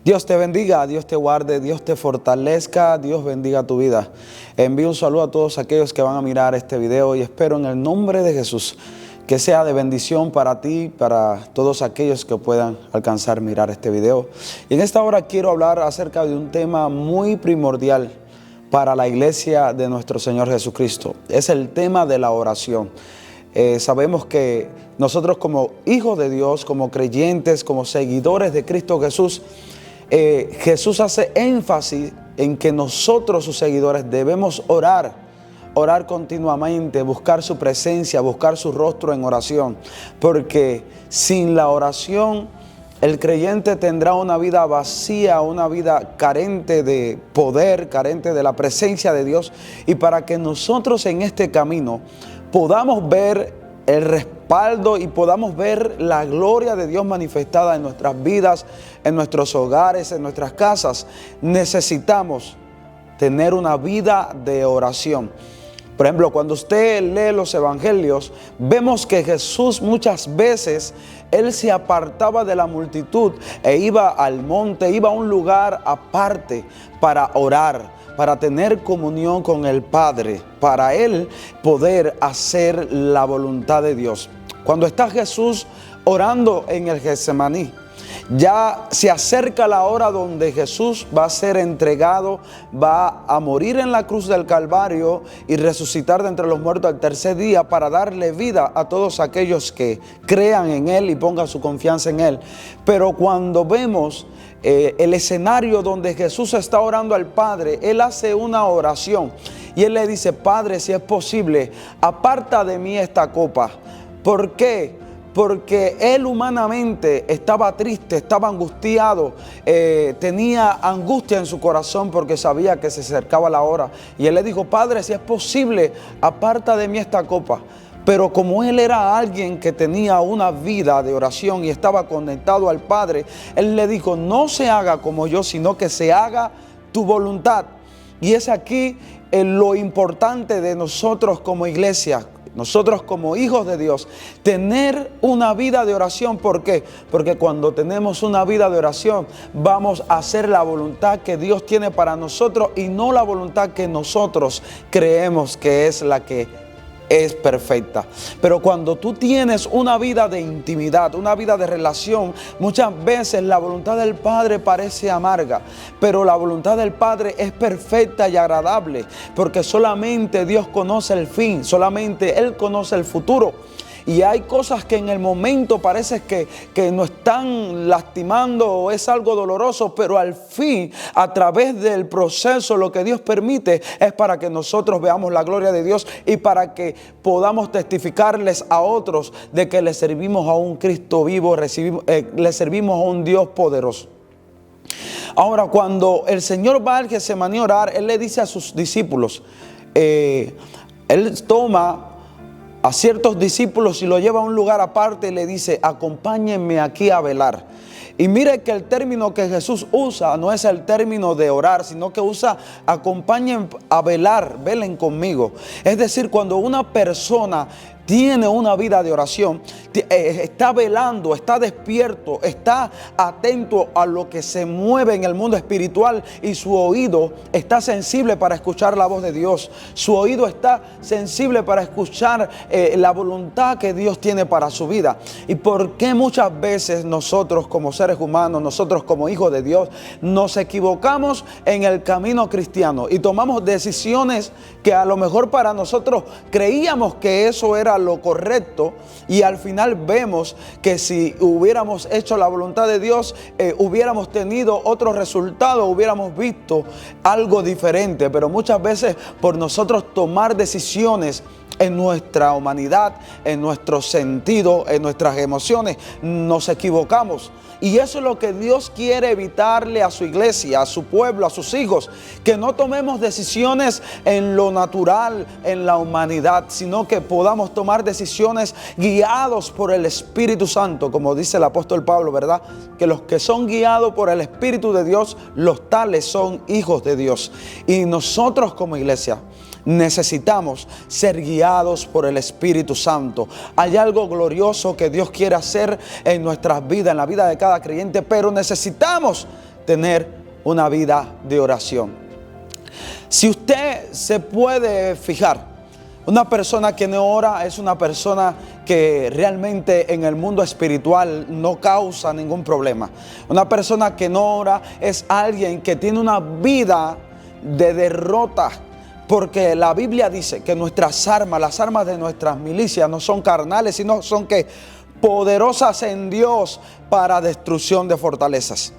Dios te bendiga, Dios te guarde, Dios te fortalezca, Dios bendiga tu vida. Envío un saludo a todos aquellos que van a mirar este video y espero en el nombre de Jesús que sea de bendición para ti, para todos aquellos que puedan alcanzar mirar este video. Y en esta hora quiero hablar acerca de un tema muy primordial para la iglesia de nuestro Señor Jesucristo. Es el tema de la oración. Sabemos que nosotros como hijos de Dios, como creyentes, como seguidores de Cristo Jesús, Jesús hace énfasis en que nosotros, sus seguidores, debemos orar continuamente, buscar su presencia, buscar su rostro en oración, porque sin la oración el creyente tendrá una vida vacía, una vida carente de poder, carente de la presencia de Dios. Y para que nosotros en este camino podamos ver el respaldo y podamos ver la gloria de Dios manifestada en nuestras vidas, en nuestros hogares, en nuestras casas, necesitamos tener una vida de oración. Por ejemplo, cuando usted lee los evangelios, vemos que Jesús muchas veces, Él se apartaba de la multitud e iba al monte, iba a un lugar aparte para orar, para tener comunión con el Padre, para Él poder hacer la voluntad de Dios. Cuando está Jesús orando en el Getsemaní, ya se acerca la hora donde Jesús va a ser entregado, va a morir en la cruz del Calvario y resucitar de entre los muertos al tercer día para darle vida a todos aquellos que crean en Él y pongan su confianza en Él. Pero cuando vemos el escenario donde Jesús está orando al Padre, Él hace una oración y Él le dice: Padre, si es posible, aparta de mí esta copa. ¿Por qué? Porque Él humanamente estaba triste, estaba angustiado, tenía angustia en su corazón porque sabía que se acercaba la hora. Y Él le dijo: Padre, si es posible, aparta de mí esta copa. Pero como Él era alguien que tenía una vida de oración y estaba conectado al Padre, Él le dijo: no se haga como yo, sino que se haga tu voluntad. Y es aquí lo importante de nosotros como iglesia, nosotros como hijos de Dios, tener una vida de oración. ¿Por qué? Porque cuando tenemos una vida de oración, vamos a hacer la voluntad que Dios tiene para nosotros y no la voluntad que nosotros creemos que es la que es perfecta. Pero cuando tú tienes una vida de intimidad, una vida de relación, muchas veces la voluntad del Padre parece amarga, pero la voluntad del Padre es perfecta y agradable, porque solamente Dios conoce el fin, solamente Él conoce el futuro. Y hay cosas que en el momento parece que nos están lastimando o es algo doloroso, pero al fin, a través del proceso, lo que Dios permite es para que nosotros veamos la gloria de Dios y para que podamos testificarles a otros de que le servimos a un Cristo vivo, le servimos a un Dios poderoso. Ahora, cuando el Señor va al Getsemaní a orar, Él le dice a sus discípulos, Él toma a ciertos discípulos y lo lleva a un lugar aparte y le dice: acompáñenme aquí a velar. Y mire que el término que Jesús usa no es el término de orar, sino que usa: acompañen a velar, velen conmigo. Es decir, cuando una persona tiene una vida de oración, está velando, está despierto, está atento a lo que se mueve en el mundo espiritual y su oído está sensible para escuchar la voz de Dios. Su oído está sensible para escuchar la voluntad que Dios tiene para su vida. ¿Y por qué muchas veces nosotros como seres humanos, nosotros como hijos de Dios, nos equivocamos en el camino cristiano y tomamos decisiones que a lo mejor para nosotros creíamos que eso era lo correcto, y al final vemos que si hubiéramos hecho la voluntad de Dios, hubiéramos tenido otro resultado, hubiéramos visto algo diferente? Pero muchas veces por nosotros tomar decisiones en nuestra humanidad, en nuestro sentido, en nuestras emociones, nos equivocamos. Y eso es lo que Dios quiere evitarle a su iglesia, a su pueblo, a sus hijos. Que no tomemos decisiones en lo natural, en la humanidad, sino que podamos tomar decisiones guiados por el Espíritu Santo. Como dice el apóstol Pablo, ¿verdad? Que los que son guiados por el Espíritu de Dios, los tales son hijos de Dios. Y nosotros como iglesia necesitamos ser guiados por el Espíritu Santo. Hay algo glorioso que Dios quiere hacer en nuestras vidas, en la vida de cada creyente, pero necesitamos tener una vida de oración. Si usted se puede fijar, una persona que no ora es una persona que realmente en el mundo espiritual no causa ningún problema. Una persona que no ora es alguien que tiene una vida de derrota, porque la Biblia dice que nuestras armas, las armas de nuestras milicias no son carnales, sino son que poderosas en Dios para destrucción de fortalezas.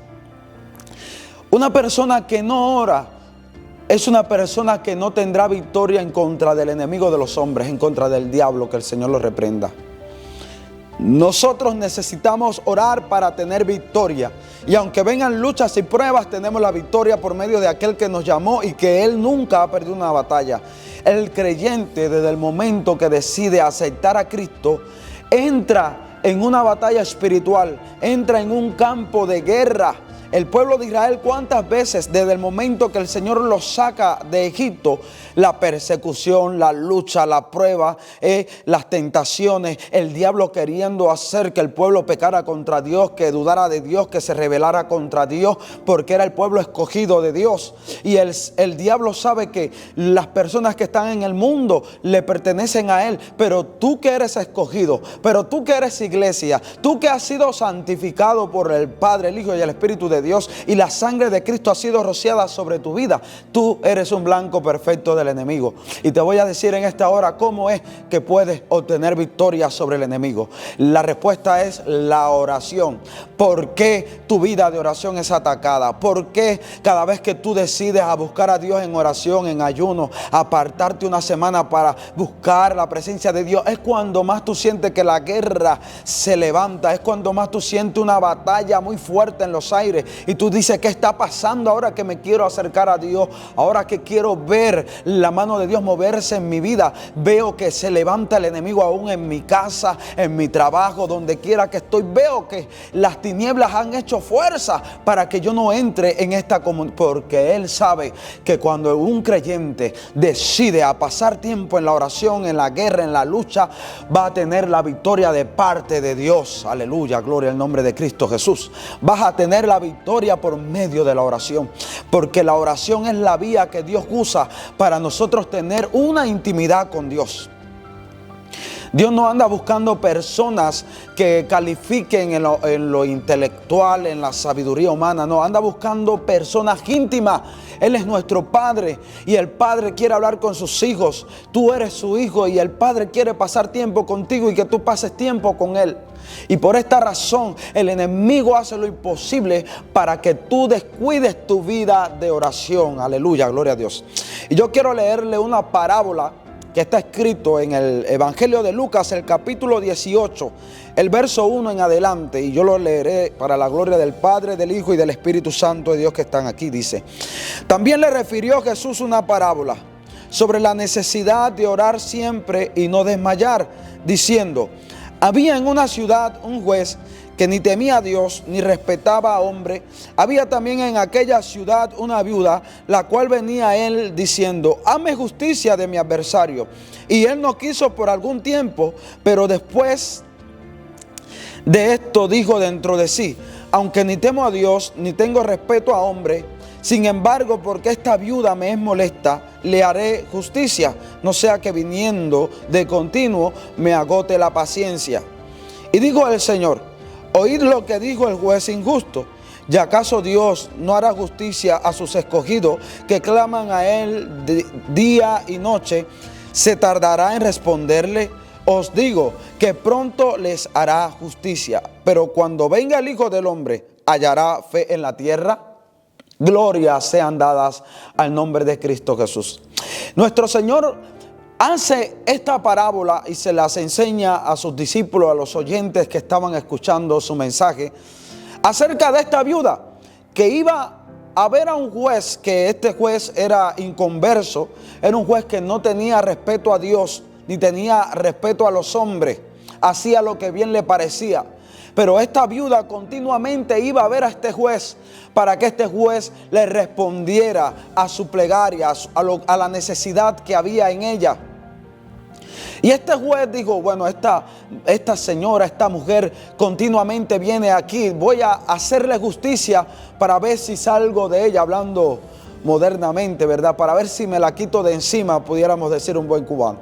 Una persona que no ora es una persona que no tendrá victoria en contra del enemigo de los hombres, en contra del diablo, que el Señor lo reprenda. Nosotros necesitamos orar para tener victoria. Y aunque vengan luchas y pruebas, tenemos la victoria por medio de aquel que nos llamó y que Él nunca ha perdido una batalla. El creyente, desde el momento que decide aceptar a Cristo, entra en una batalla espiritual, entra en un campo de guerra. El pueblo de Israel, ¿cuántas veces desde el momento que el Señor los saca de Egipto, la persecución, la lucha, la prueba, las tentaciones, el diablo queriendo hacer que el pueblo pecara contra Dios, que dudara de Dios, que se rebelara contra Dios, porque era el pueblo escogido de Dios? Y el diablo sabe que las personas que están en el mundo le pertenecen a él, pero tú que eres escogido, pero tú que eres iglesia, tú que has sido santificado por el Padre, el Hijo y el Espíritu de Dios, y la sangre de Cristo ha sido rociada sobre tu vida, tú eres un blanco perfecto del enemigo. Y te voy a decir en esta hora cómo es que puedes obtener victoria sobre el enemigo. La respuesta es la oración. ¿Por qué tu vida de oración es atacada? ¿Por qué cada vez que tú decides a buscar a Dios en oración, en ayuno, apartarte una semana para buscar la presencia de Dios, es cuando más tú sientes que la guerra se levanta, es cuando más tú sientes una batalla muy fuerte en los aires y tú dices, ¿qué está pasando ahora que me quiero acercar a Dios? Ahora que quiero ver la mano de Dios moverse en mi vida, veo que se levanta el enemigo aún en mi casa, en mi trabajo, donde quiera que estoy. Veo que las tinieblas han hecho fuerza para que yo no entre en esta comunidad, porque Él sabe que cuando un creyente decide a pasar tiempo en la oración, en la guerra, en la lucha, va a tener la victoria de parte de Dios. Aleluya, gloria al nombre de Cristo Jesús. Vas a tener la victoria por medio de la oración, porque la oración es la vía que Dios usa para nosotros tener una intimidad con Dios. Dios no anda buscando personas que califiquen en lo intelectual, en la sabiduría humana. No, anda buscando personas íntimas. Él es nuestro Padre y el Padre quiere hablar con sus hijos. Tú eres su hijo y el Padre quiere pasar tiempo contigo y que tú pases tiempo con Él. Y por esta razón el enemigo hace lo imposible para que tú descuides tu vida de oración. Aleluya, gloria a Dios. Y yo quiero leerle una parábola que está escrito en el Evangelio de Lucas, el capítulo 18, el verso 1 en adelante, y yo lo leeré para la gloria del Padre, del Hijo y del Espíritu Santo de Dios que están aquí. Dice: también le refirió Jesús una parábola sobre la necesidad de orar siempre y no desmayar, diciendo: había en una ciudad un juez que ni temía a Dios ni respetaba a hombre. Había también en aquella ciudad una viuda, la cual venía a él diciendo: hazme justicia de mi adversario. Y él no quiso por algún tiempo, pero después de esto dijo dentro de sí: aunque ni temo a Dios ni tengo respeto a hombre, sin embargo, porque esta viuda me es molesta, le haré justicia, no sea que viniendo de continuo me agote la paciencia. Y dijo el Señor: oíd lo que dijo el juez injusto. ¿Y acaso Dios no hará justicia a sus escogidos que claman a Él día y noche? ¿Se tardará en responderle? Os digo que pronto les hará justicia. Pero cuando venga el Hijo del Hombre, ¿hallará fe en la tierra? Gloria sean dadas al nombre de Cristo Jesús. Nuestro Señor hace esta parábola y se las enseña a sus discípulos, a los oyentes que estaban escuchando su mensaje, acerca de esta viuda que iba a ver a un juez, que este juez era inconverso, era un juez que no tenía respeto a Dios, ni tenía respeto a los hombres, hacía lo que bien le parecía. Pero esta viuda continuamente iba a ver a este juez para que este juez le respondiera a su plegaria, a la necesidad que había en ella. Y este juez dijo, bueno, esta señora, esta mujer continuamente viene aquí, voy a hacerle justicia para ver si salgo de ella, hablando modernamente, ¿verdad? Para ver si me la quito de encima, pudiéramos decir un buen cubano.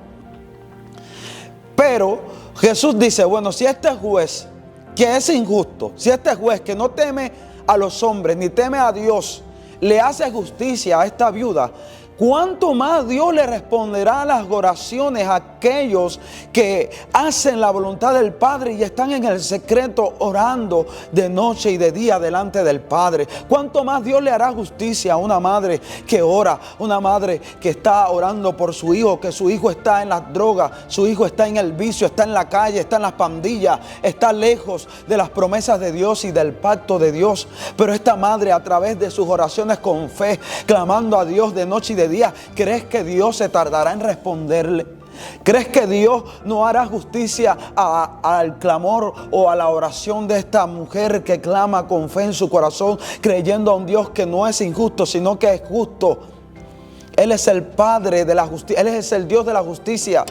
Pero Jesús dice, bueno, si este juez que es injusto, si este juez que no teme a los hombres ni teme a Dios, le hace justicia a esta viuda, ¿cuánto más Dios le responderá a las oraciones a aquellos que hacen la voluntad del Padre y están en el secreto orando de noche y de día delante del Padre? ¿Cuánto más Dios le hará justicia a una madre que ora, una madre que está orando por su hijo, que su hijo está en las drogas, su hijo está en el vicio, está en la calle, está en las pandillas, está lejos de las promesas de Dios y del pacto de Dios? Pero esta madre, a través de sus oraciones con fe, clamando a Dios de noche y de día, ¿crees que Dios se tardará en responderle? ¿Crees que Dios no hará justicia al clamor o a la oración de esta mujer que clama con fe en su corazón, creyendo a un Dios que no es injusto, sino que es justo? Él es el Padre de la justicia, Él es el Dios de la justicia.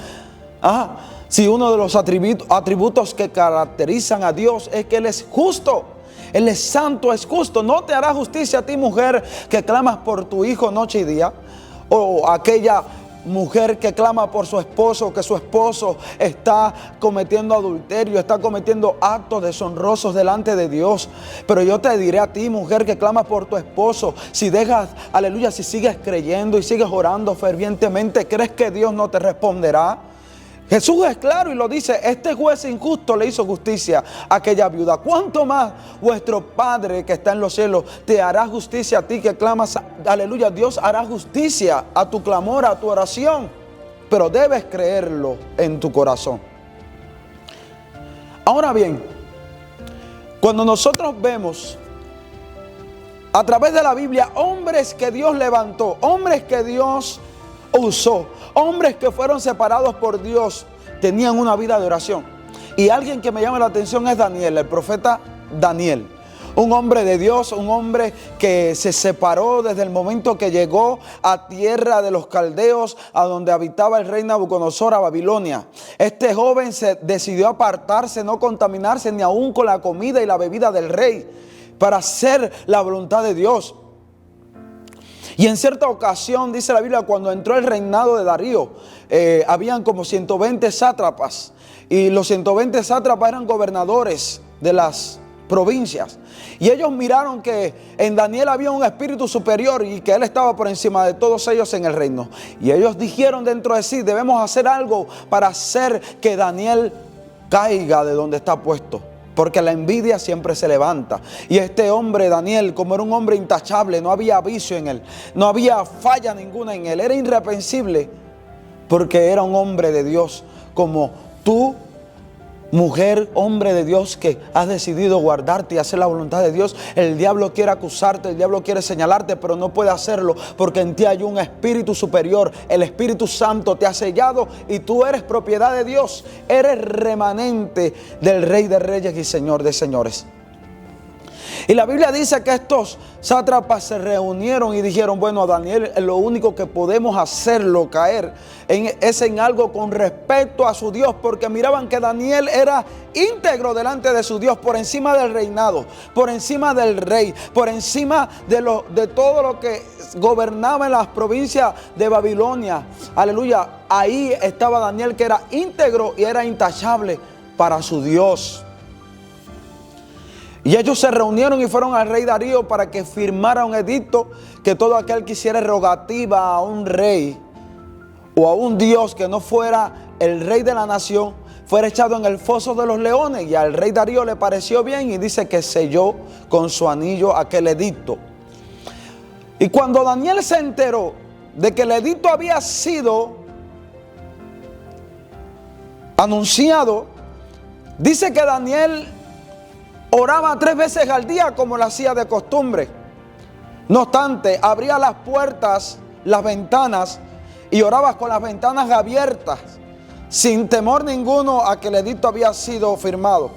Si uno de los atributos que caracterizan a Dios es que Él es justo, Él es santo, es justo. ¿No te hará justicia a ti, mujer, que clamas por tu hijo noche y día? O aquella mujer que clama por su esposo, que su esposo está cometiendo adulterio, está cometiendo actos deshonrosos delante de Dios. Pero yo te diré a ti, mujer que clama por tu esposo, si dejas, aleluya, si sigues creyendo y sigues orando fervientemente, ¿crees que Dios no te responderá? Jesús es claro y lo dice, este juez injusto le hizo justicia a aquella viuda. ¿Cuánto más vuestro Padre que está en los cielos te hará justicia a ti que clamas? Aleluya, Dios hará justicia a tu clamor, a tu oración, pero debes creerlo en tu corazón. Ahora bien, cuando nosotros vemos a través de la Biblia hombres que Dios levantó, hombres que Dios usó, hombres que fueron separados por Dios, tenían una vida de oración. Y alguien que me llama la atención es Daniel, el profeta Daniel. Un hombre de Dios, un hombre que se separó desde el momento que llegó a tierra de los caldeos, a donde habitaba el rey Nabucodonosor, a Babilonia. Este joven se decidió apartarse, no contaminarse ni aún con la comida y la bebida del rey, para hacer la voluntad de Dios. Y en cierta ocasión, dice la Biblia, cuando entró el reinado de Darío, habían como 120 sátrapas. Y los 120 sátrapas eran gobernadores de las provincias. Y ellos miraron que en Daniel había un espíritu superior y que él estaba por encima de todos ellos en el reino. Y ellos dijeron dentro de sí, debemos hacer algo para hacer que Daniel caiga de donde está puesto. Porque la envidia siempre se levanta. Y este hombre, Daniel, como era un hombre intachable, no había vicio en él, no había falla ninguna en él, era irreprensible, porque era un hombre de Dios, como tú, mujer, hombre de Dios, que has decidido guardarte y hacer la voluntad de Dios. El diablo quiere acusarte, el diablo quiere señalarte, pero no puede hacerlo, porque en ti hay un espíritu superior. El Espíritu Santo te ha sellado y tú eres propiedad de Dios. Eres remanente del Rey de Reyes y Señor de Señores. Y la Biblia dice que estos sátrapas se reunieron y dijeron, bueno, Daniel, lo único que podemos hacerlo caer es en algo con respecto a su Dios, porque miraban que Daniel era íntegro delante de su Dios, por encima del reinado, por encima del rey, por encima de todo lo que gobernaba en las provincias de Babilonia. Aleluya, ahí estaba Daniel, que era íntegro y era intachable para su Dios. Y ellos se reunieron y fueron al rey Darío para que firmara un edicto que todo aquel que hiciera rogativa a un rey o a un Dios que no fuera el rey de la nación, fuera echado en el foso de los leones. Y al rey Darío le pareció bien y dice que selló con su anillo aquel edicto. Y cuando Daniel se enteró de que el edicto había sido anunciado, dice que Daniel oraba 3 veces al día como lo hacía de costumbre. No obstante, abría las puertas, las ventanas, y oraba con las ventanas abiertas, sin temor ninguno a que el edicto había sido firmado.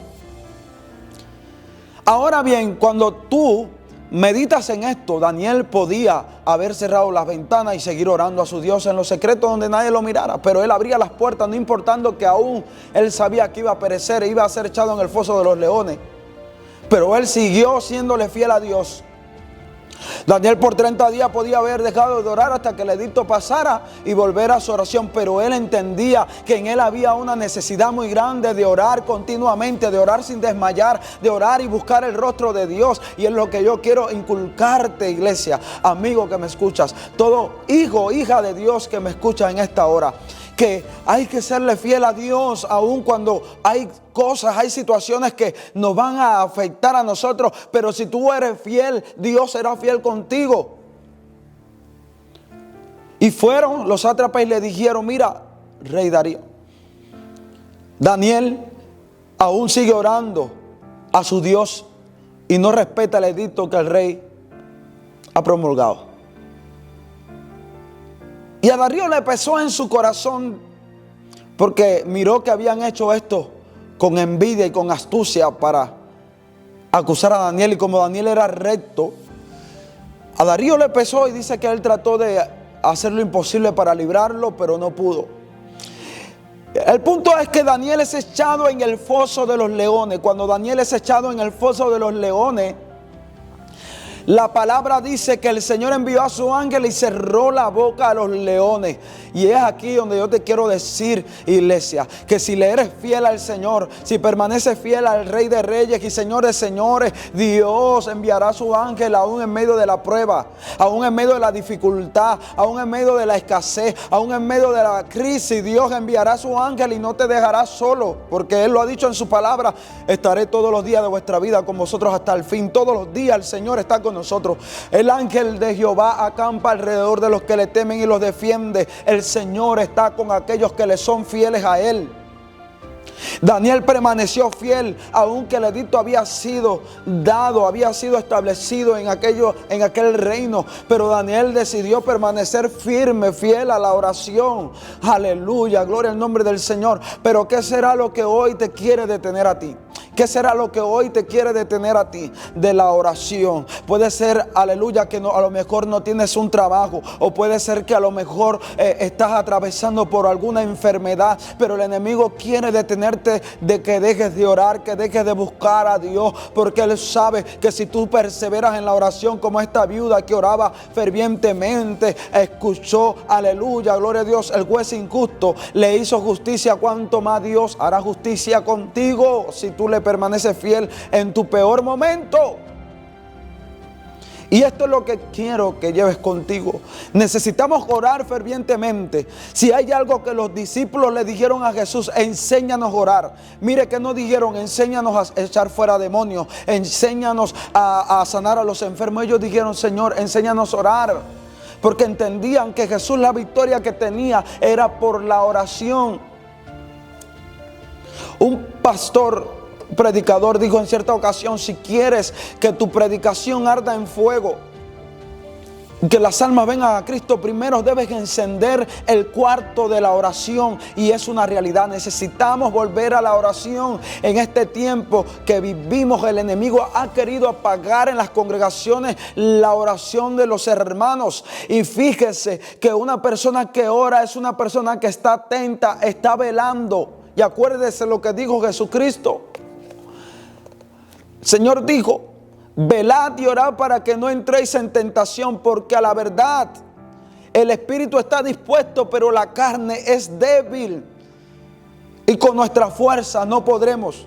Ahora bien, cuando tú, meditas en esto, Daniel podía haber cerrado las ventanas y seguir orando a su Dios en los secretos donde nadie lo mirara, pero él abría las puertas, no importando que aún él sabía que iba a perecer e iba a ser echado en el foso de los leones. Pero él siguió siéndole fiel a Dios. Daniel por 30 días podía haber dejado de orar hasta que el edicto pasara y volver a su oración, pero él entendía que en él había una necesidad muy grande de orar continuamente, de orar sin desmayar, de orar y buscar el rostro de Dios. Y es lo que yo quiero inculcarte, iglesia, amigo que me escuchas, todo hijo, hija de Dios que me escucha en esta hora, que hay que serle fiel a Dios aun cuando hay cosas, hay situaciones que nos van a afectar a nosotros, pero si tú eres fiel, Dios será fiel contigo. Y fueron los sátrapas y le dijeron: mira, rey Darío, Daniel aún sigue orando a su Dios y no respeta el edicto que el rey ha promulgado. Y a Darío le pesó en su corazón, porque miró que habían hecho esto con envidia y con astucia para acusar a Daniel. Y como Daniel era recto, a Darío le pesó y dice que él trató de hacer lo imposible para librarlo, pero no pudo. El punto es que Daniel es echado en el foso de los leones. Cuando Daniel es echado en el foso de los leones, la palabra dice que el Señor envió a su ángel y cerró la boca a los leones. Y es aquí donde yo te quiero decir, iglesia, que si le eres fiel al Señor, si permaneces fiel al Rey de Reyes y Señor de Señores, Dios enviará a su ángel aún en medio de la prueba, aún en medio de la dificultad, aún en medio de la escasez, aún en medio de la crisis. Dios enviará a su ángel y no te dejará solo, porque Él lo ha dicho en su palabra: estaré todos los días de vuestra vida con vosotros hasta el fin. Todos los días el Señor está con nosotros. El ángel de Jehová acampa alrededor de los que le temen y los defiende. El Señor está con aquellos que le son fieles a Él. Daniel permaneció fiel, aunque el edicto había sido dado, había sido establecido en aquel reino, pero Daniel decidió permanecer firme, fiel a la oración. Aleluya, gloria al nombre del Señor. Pero ¿qué será lo que hoy te quiere detener a ti? ¿Qué será lo que hoy te quiere detener a ti de la oración? Puede ser, aleluya, que a lo mejor no tienes un trabajo, o puede ser que a lo mejor estás atravesando por alguna enfermedad, pero el enemigo quiere detenerte de que dejes de orar, que dejes de buscar a Dios, porque Él sabe que si tú perseveras en la oración, como esta viuda que oraba fervientemente, escuchó, aleluya, gloria a Dios, el juez injusto le hizo justicia, cuanto más Dios hará justicia contigo si tú le permaneces fiel en tu peor momento. Y esto es lo que quiero que lleves contigo. Necesitamos orar fervientemente. Si hay algo que los discípulos le dijeron a Jesús: enséñanos a orar. Mire que no dijeron: enséñanos a echar fuera demonios, enséñanos a sanar a los enfermos. Ellos dijeron: Señor, enséñanos a orar. Porque entendían que Jesús, la victoria que tenía era por la oración. Un predicador dijo en cierta ocasión: si quieres que tu predicación arda en fuego, que las almas vengan a Cristo, primero debes encender el cuarto de la oración. Y es una realidad. Necesitamos volver a la oración. En este tiempo que vivimos, el enemigo ha querido apagar en las congregaciones la oración de los hermanos. Y fíjese que una persona que ora es una persona que está atenta, está velando. Y acuérdese lo que dijo Jesucristo. El Señor dijo: velad y orad para que no entréis en tentación, porque a la verdad el espíritu está dispuesto, pero la carne es débil. Y con nuestra fuerza no podremos.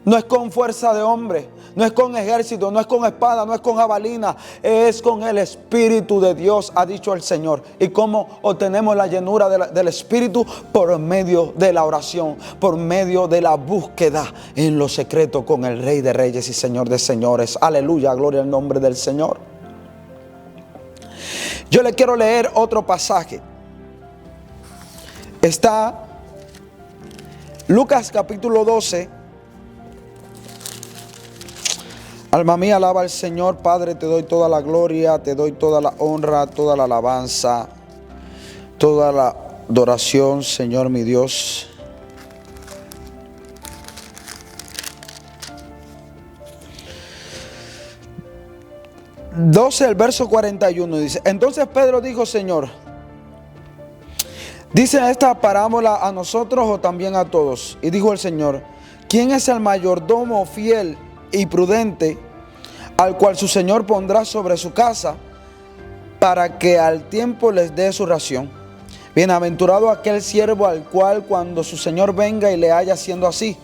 No es con fuerza de hombre, no es con ejército, no es con espada, no es con jabalina, es con el Espíritu de Dios, ha dicho el Señor. ¿Y cómo obtenemos la llenura del Espíritu? Por medio de la oración, por medio de la búsqueda en lo secreto con el Rey de Reyes y Señor de Señores. Aleluya, gloria al nombre del Señor. Yo le quiero leer otro pasaje. Está Lucas capítulo 12. Alma mía, alaba al Señor. Padre, te doy toda la gloria, te doy toda la honra, toda la alabanza, toda la adoración, Señor mi Dios. 12, el verso 41 dice: entonces Pedro dijo: Señor, ¿dice esta parábola a nosotros o también a todos? Y dijo el Señor: ¿quién es el mayordomo fiel y prudente, al cual su Señor pondrá sobre su casa, para que al tiempo les dé su ración? Bienaventurado aquel siervo al cual cuando su Señor venga y le haya haciendo así.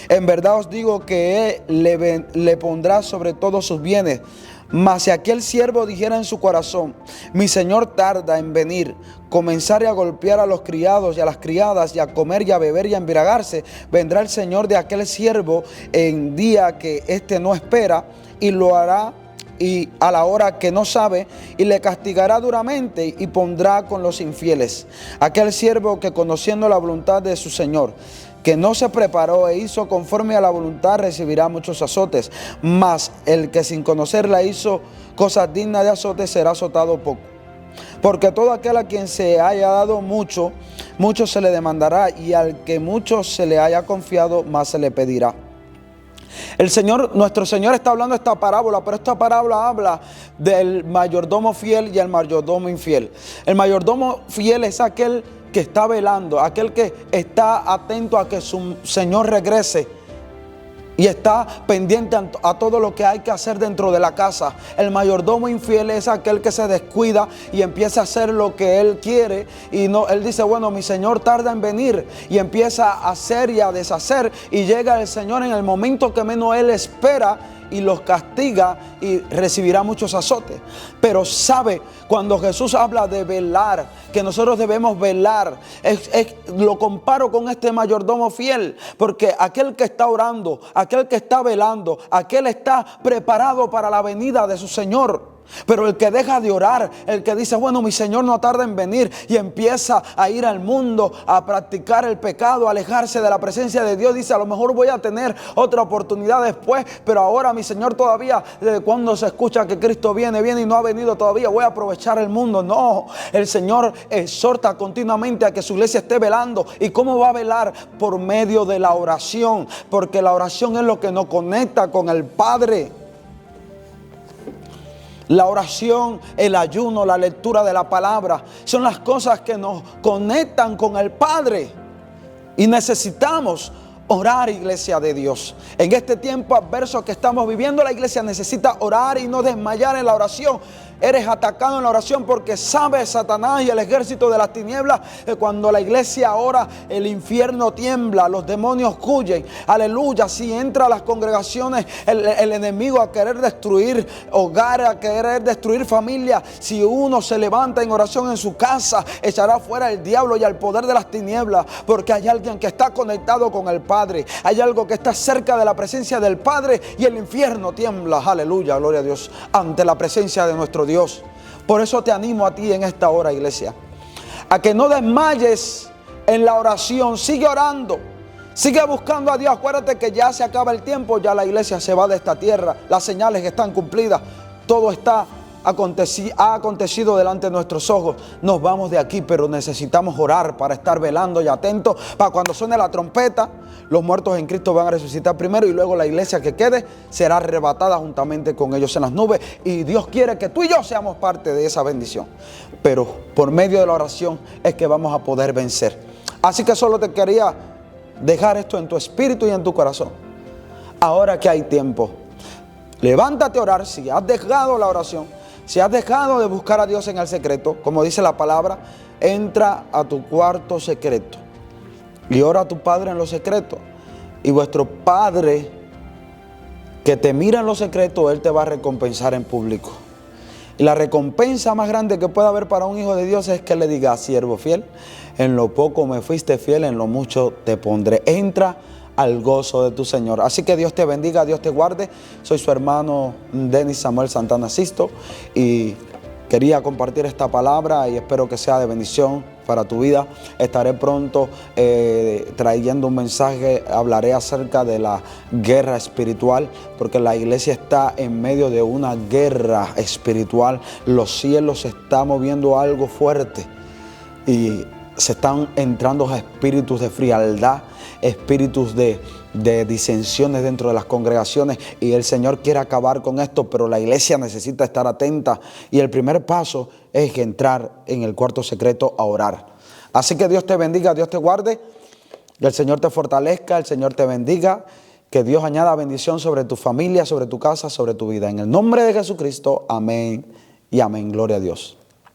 En verdad os digo que él le pondrá sobre todos sus bienes. Mas si aquel siervo dijera en su corazón: mi Señor tarda en venir, comenzare a golpear a los criados y a las criadas, y a comer y a beber y a embriagarse, vendrá el Señor de aquel siervo en día que éste no espera, y lo hará y a la hora que no sabe, y le castigará duramente, y pondrá con los infieles. Aquel siervo que, conociendo la voluntad de su Señor, que no se preparó e hizo conforme a la voluntad, recibirá muchos azotes. Mas el que sin conocerla hizo cosas dignas de azotes, será azotado poco. Porque todo aquel a quien se haya dado mucho, mucho se le demandará, y al que mucho se le haya confiado, más se le pedirá. Nuestro Señor está hablando esta parábola, pero esta parábola habla del mayordomo fiel y el mayordomo infiel. El mayordomo fiel es aquel que está velando, aquel que está atento a que su Señor regrese y está pendiente a todo lo que hay que hacer dentro de la casa. El mayordomo infiel es aquel que se descuida y empieza a hacer lo que él quiere, y no, él dice: bueno, mi Señor tarda en venir, y empieza a hacer y a deshacer, y llega el Señor en el momento que menos él espera y los castiga, y recibirá muchos azotes. Pero sabe, cuando Jesús habla de velar, que nosotros debemos velar, lo comparo con este mayordomo fiel, porque aquel que está orando, aquel que está velando, aquel está preparado para la venida de su Señor. Pero el que deja de orar, el que dice: bueno, mi Señor no tarda en venir, y empieza a ir al mundo, a practicar el pecado, a alejarse de la presencia de Dios, dice: a lo mejor voy a tener otra oportunidad después, pero ahora mi Señor todavía, desde cuando se escucha que Cristo viene y no ha venido todavía, voy a aprovechar el mundo. No, el Señor exhorta continuamente a que su iglesia esté velando. ¿Y cómo va a velar? Por medio de la oración, porque la oración es lo que nos conecta con el Padre. La oración, el ayuno, la lectura de la palabra son las cosas que nos conectan con el Padre. Y necesitamos orar, iglesia de Dios. En este tiempo adverso que estamos viviendo, la iglesia necesita orar y no desmayar en la oración. Eres atacado en la oración porque sabe Satanás y el ejército de las tinieblas que cuando la iglesia ora, el infierno tiembla, los demonios huyen. Aleluya. Si entra a las congregaciones el enemigo a querer destruir hogares, a querer destruir familias, si uno se levanta en oración en su casa, echará fuera el diablo y al poder de las tinieblas, porque hay alguien que está conectado con el Padre. Hay algo que está cerca de la presencia del Padre, y el infierno tiembla. Aleluya, gloria a Dios, ante la presencia de nuestro Dios. Por eso te animo a ti en esta hora, iglesia, a que no desmayes en la oración. Sigue orando, sigue buscando a Dios. Acuérdate que ya se acaba el tiempo, ya la iglesia se va de esta tierra, las señales están cumplidas, todo ha acontecido delante de nuestros ojos. Nos vamos de aquí, pero necesitamos orar para estar velando y atentos, para cuando suene la trompeta, los muertos en Cristo van a resucitar primero, y luego la iglesia que quede será arrebatada juntamente con ellos en las nubes. Y Dios quiere que tú y yo seamos parte de esa bendición, pero por medio de la oración es que vamos a poder vencer. Así que solo te quería dejar esto en tu espíritu y en tu corazón. Ahora que hay tiempo, levántate a orar. Si has dejado la oración, si has dejado de buscar a Dios en el secreto, como dice la palabra, entra a tu cuarto secreto y ora a tu Padre en lo secreto. Y vuestro Padre que te mira en lo secreto, Él te va a recompensar en público. Y la recompensa más grande que puede haber para un hijo de Dios es que le diga: siervo fiel, en lo poco me fuiste fiel, en lo mucho te pondré. Entra al gozo de tu Señor. Así que Dios te bendiga, Dios te guarde. Soy su hermano Denis Samuel Santana Sisto, y quería compartir esta palabra y espero que sea de bendición para tu vida. Estaré pronto trayendo un mensaje. Hablaré acerca de la guerra espiritual, porque la iglesia está en medio de una guerra espiritual. Los cielos se está moviendo algo fuerte, y se están entrando a espíritus de frialdad, espíritus de disensiones dentro de las congregaciones, y el Señor quiere acabar con esto, pero la iglesia necesita estar atenta, y el primer paso es entrar en el cuarto secreto a orar. Así que Dios te bendiga, Dios te guarde, que el Señor te fortalezca, el Señor te bendiga, que Dios añada bendición sobre tu familia, sobre tu casa, sobre tu vida. En el nombre de Jesucristo, amén y amén. Gloria a Dios.